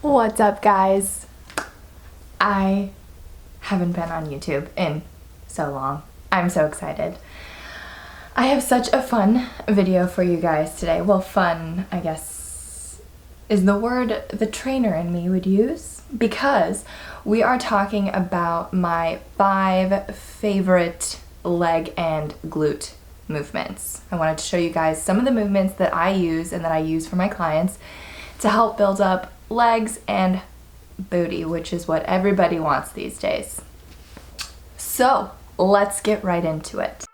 What's up, guys? I haven't been on YouTube in so long. I'm so excited. I have such a fun video for you guys today. Well, fun, I guess, is the word the trainer in me would use, because we are talking about my 5 favorite leg and glute movements. I wanted to show you guys some of the movements that I use and that I use for my clients to help build up legs and booty, which is what everybody wants these days. So let's get right into it.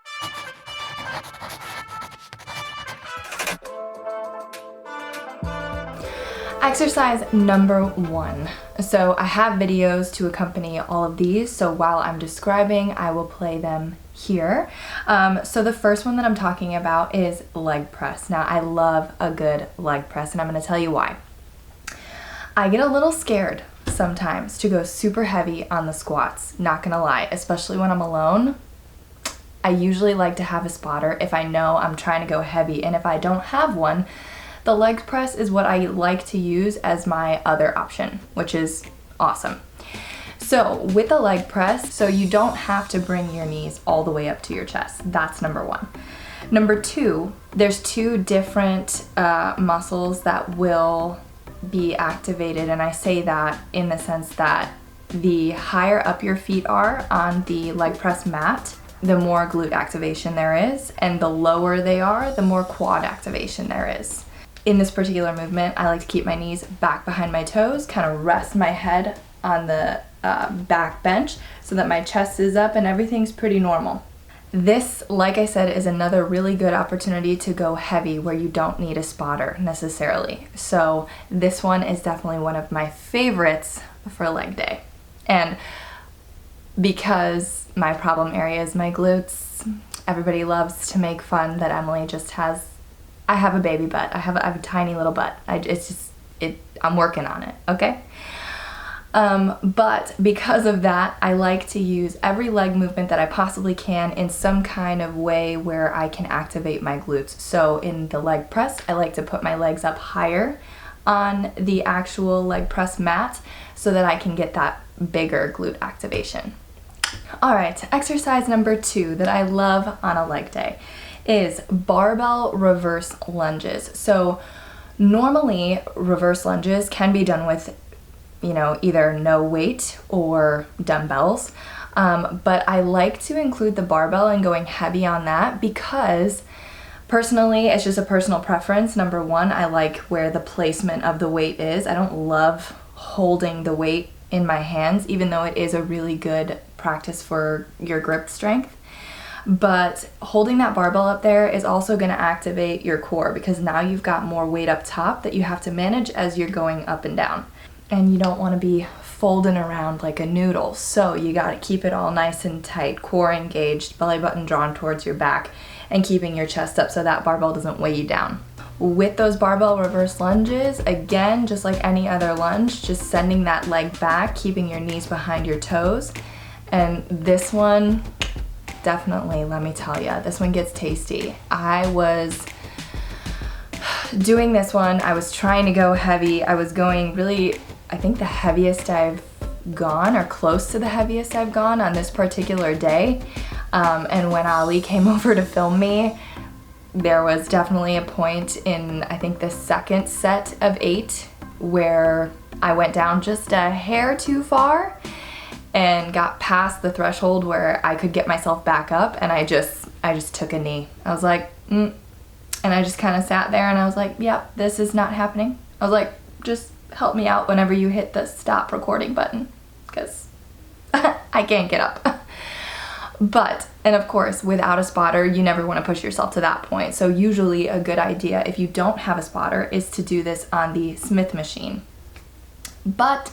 Exercise number 1. So I have videos to accompany all of these, so while I'm describing, I will play them here. So the first one that I'm talking about is leg press. Now, I love a good leg press, and I'm going to tell you why. I get a little scared sometimes to go super heavy on the squats, not gonna lie, especially when I'm alone. I usually like to have a spotter if I know I'm trying to go heavy, and if I don't have one, the leg press is what I like to use as my other option, which is awesome. So with the leg press, so you don't have to bring your knees all the way up to your chest. That's number 1. Number 2, there's 2 different muscles that will be activated, and I say that in the sense that the higher up your feet are on the leg press mat, the more glute activation there is, and the lower they are, the more quad activation there is. In this particular movement, I like to keep my knees back behind my toes, kind of rest my head on the back bench so that my chest is up and everything's pretty normal. This, like I said, is another really good opportunity to go heavy where you don't need a spotter necessarily. So this one is definitely one of my favorites for leg day. And because my problem area is my glutes, everybody loves to make fun that Emily just has, I have a baby butt. I have a tiny little butt. I'm working on it, okay? But because of that, I like to use every leg movement that I possibly can in some kind of way where I can activate my glutes. So in the leg press, I like to put my legs up higher on the actual leg press mat so that I can get that bigger glute activation. All right, exercise number 2 that I love on a leg day is barbell reverse lunges. So normally reverse lunges can be done with either no weight or dumbbells. But I like to include the barbell and going heavy on that because personally, it's just a personal preference. Number 1, I like where the placement of the weight is. I don't love holding the weight in my hands, even though it is a really good practice for your grip strength. But holding that barbell up there is also going to activate your core because now you've got more weight up top that you have to manage as you're going up and down. And you don't want to be folding around like a noodle. So you got to keep it all nice and tight, core engaged, belly button drawn towards your back, and keeping your chest up so that barbell doesn't weigh you down. With those barbell reverse lunges, again, just like any other lunge, just sending that leg back, keeping your knees behind your toes. And this one, definitely, let me tell you, this one gets tasty. I was doing this one, I was trying to go heavy. I was going really, I think the heaviest I've gone, or close to the heaviest I've gone on this particular day. And when Ali came over to film me, there was definitely a point in, I think, the second set of 8 where I went down just a hair too far and got past the threshold where I could get myself back up, and I just took a knee. I was like, And I just kind of sat there and I was like, yep, this is not happening. I was like, just help me out whenever you hit the stop recording button, because I can't get up. But, and of course, without a spotter, you never want to push yourself to that point. So usually a good idea, if you don't have a spotter, is to do this on the Smith machine. But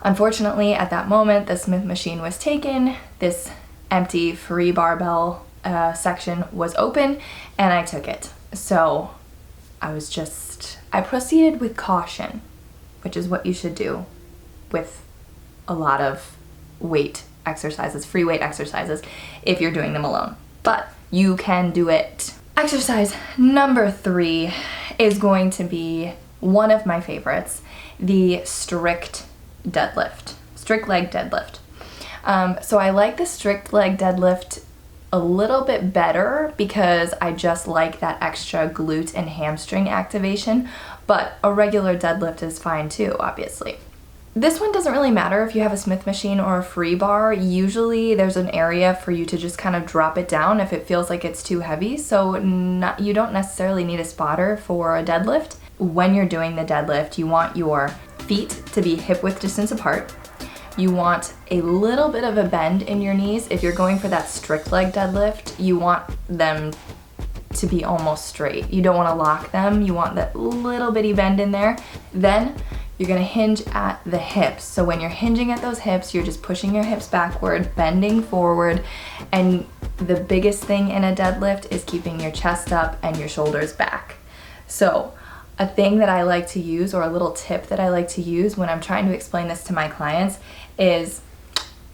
unfortunately, at that moment, the Smith machine was taken. This empty free barbell section was open, and I took it. So I proceeded with caution, which is what you should do with a lot of weight exercises, free weight exercises, if you're doing them alone. But you can do it. Exercise number 3 is going to be one of my favorites, the strict deadlift, strict leg deadlift. So I like the strict leg deadlift a little bit better because I just like that extra glute and hamstring activation, but a regular deadlift is fine too, obviously. This one doesn't really matter if you have a Smith machine or a free bar. Usually there's an area for you to just kind of drop it down if it feels like it's too heavy, so you don't necessarily need a spotter for a deadlift. When you're doing the deadlift, you want your feet to be hip width distance apart. You want a little bit of a bend in your knees. If you're going for that strict leg deadlift, you want them to be almost straight. You don't want to lock them. You want that little bitty bend in there. Then you're gonna hinge at the hips. So when you're hinging at those hips, you're just pushing your hips backward, bending forward, and the biggest thing in a deadlift is keeping your chest up and your shoulders back. So a thing that I like to use, or a little tip that I like to use when I'm trying to explain this to my clients, is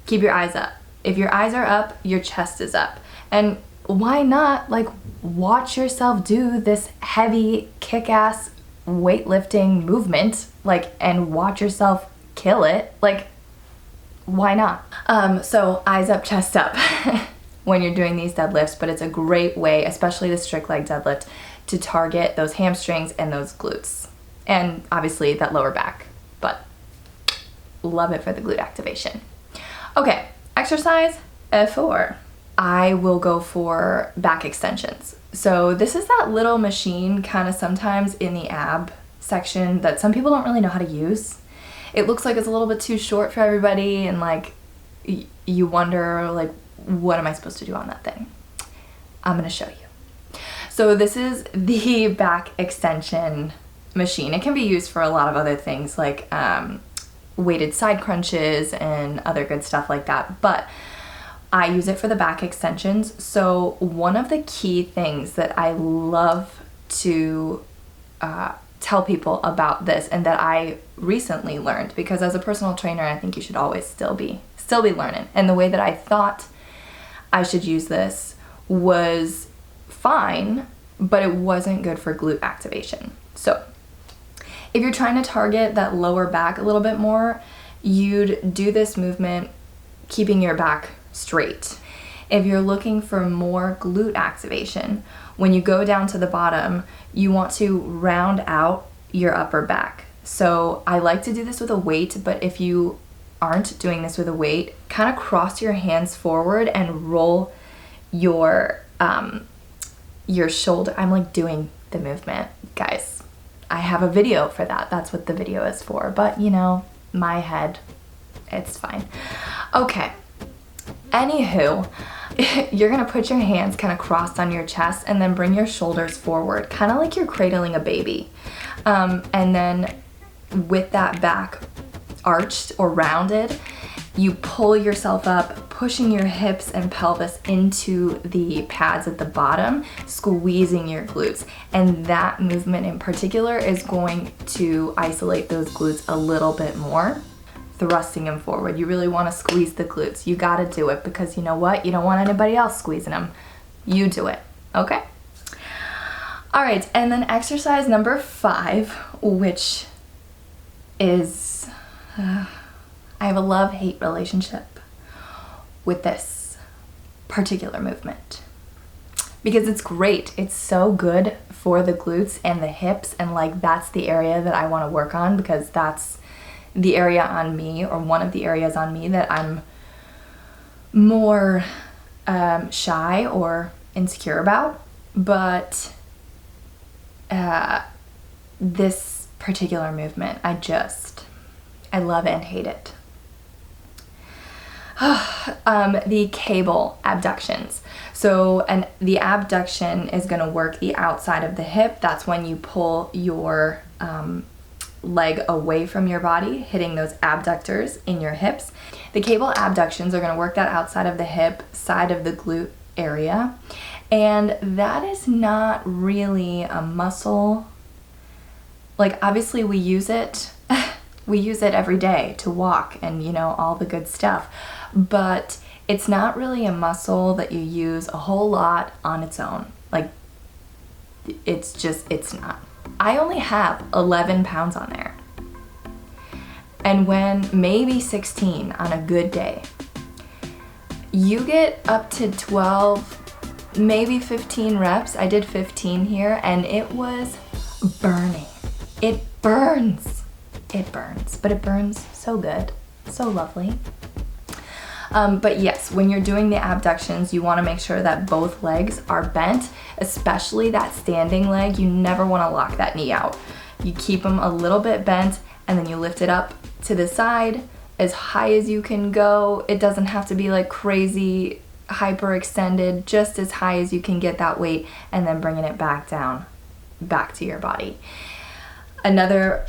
keep your eyes up. If your eyes are up, your chest is up. And why not like watch yourself do this heavy kick-ass weightlifting movement, like, and watch yourself kill it? Like, why not? So eyes up, chest up when you're doing these deadlifts, but it's a great way, especially the strict leg deadlift, to target those hamstrings and those glutes, and obviously that lower back, but love it for the glute activation. Okay, exercise 4. I will go for back extensions. So this is that little machine kind of sometimes in the ab section that some people don't really know how to use. It looks like it's a little bit too short for everybody, and like you wonder like, what am I supposed to do on that thing? I'm gonna show you. So this is the back extension machine. It can be used for a lot of other things like weighted side crunches and other good stuff like that, but I use it for the back extensions. So one of the key things that I love to tell people about this, and that I recently learned, because as a personal trainer, I think you should always still be learning. And the way that I thought I should use this was fine, but it wasn't good for glute activation. So if you're trying to target that lower back a little bit more, you'd do this movement keeping your back straight. If you're looking for more glute activation, when you go down to the bottom, you want to round out your upper back. So I like to do this with a weight, but if you aren't doing this with a weight, kind of cross your hands forward and roll your shoulder. I'm like doing the movement, guys. I have a video for that. That's what the video is for. But you know, my head, it's fine. Okay. Anywho, you're gonna put your hands kind of crossed on your chest and then bring your shoulders forward, kind of like you're cradling a baby. And then with that back arched or rounded, you pull yourself up, pushing your hips and pelvis into the pads at the bottom, squeezing your glutes. And that movement in particular is going to isolate those glutes a little bit more, thrusting them forward. You really want to squeeze the glutes. You got to do it, because you know what? You don't want anybody else squeezing them. You do it, okay? All right, and then exercise number 5, which is, I have a love-hate relationship with this particular movement, because it's great. It's so good for the glutes and the hips, and like that's the area that I want to work on, because that's the area on me, or one of the areas on me, that I'm more shy or insecure about. But this particular movement, I love and hate it. The cable abductions. So the abduction is going to work the outside of the hip. That's when you pull your leg away from your body, hitting those abductors in your hips. The cable abductions are going to work that outside of the hip, side of the glute area. And that is not really a muscle. Like, obviously we use it. We use it every day to walk and, you know, all the good stuff. But it's not really a muscle that you use a whole lot on its own. Like, it's not. I only have 11 pounds on there. And when maybe 16 on a good day, you get up to 12, maybe 15 reps. I did 15 here and it was burning. It burns. It burns, but it burns so good, so lovely. But yes, when you're doing the abductions, you want to make sure that both legs are bent, especially that standing leg. You never want to lock that knee out. You keep them a little bit bent and then you lift it up to the side as high as you can go. It doesn't have to be like crazy hyper extended, just as high as you can get that weight, and then bringing it back down, back to your body. Another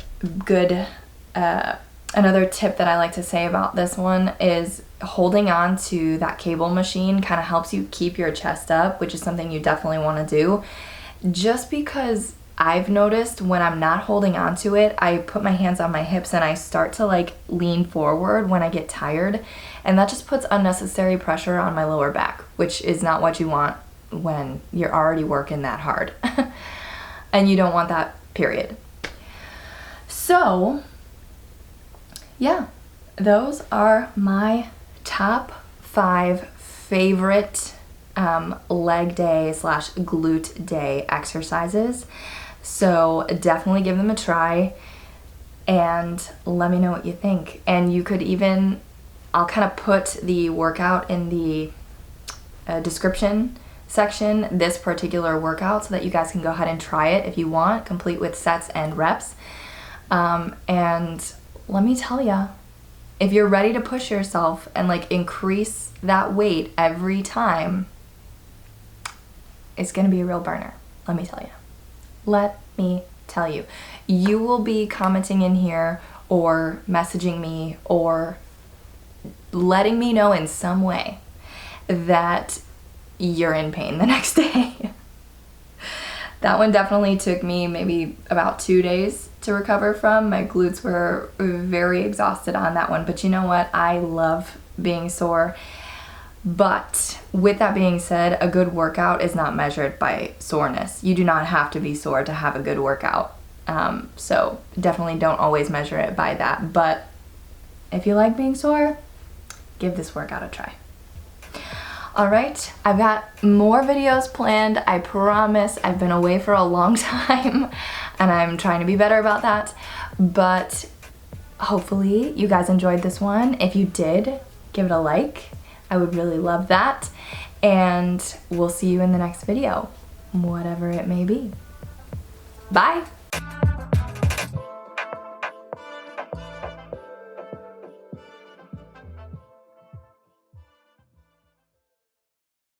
tip that I like to say about this one is holding on to that cable machine kind of helps you keep your chest up, which is something you definitely want to do. Just because I've noticed when I'm not holding on to it, I put my hands on my hips and I start to like lean forward when I get tired, and that just puts unnecessary pressure on my lower back, which is not what you want when you're already working that hard. And you don't want that, period. So yeah, those are my top 5 favorite leg day / glute day exercises. So definitely give them a try and let me know what you think. And you could even, I'll kind of put the workout in the description section, this particular workout, so that you guys can go ahead and try it if you want, complete with sets and reps. And let me tell ya, if you're ready to push yourself and like increase that weight every time, it's gonna be a real burner. Let me tell you. Let me tell you. You will be commenting in here or messaging me or letting me know in some way that you're in pain the next day. That one definitely took me maybe about 2 days to recover from. My glutes were very exhausted on that one, but you know what? I love being sore. But with that being said, a good workout is not measured by soreness. You do not have to be sore to have a good workout. So definitely don't always measure it by that. But if you like being sore, give this workout a try. All right, I've got more videos planned. I promise. I've been away for a long time and I'm trying to be better about that. But hopefully you guys enjoyed this one. If you did, give it a like. I would really love that. And we'll see you in the next video, whatever it may be. Bye.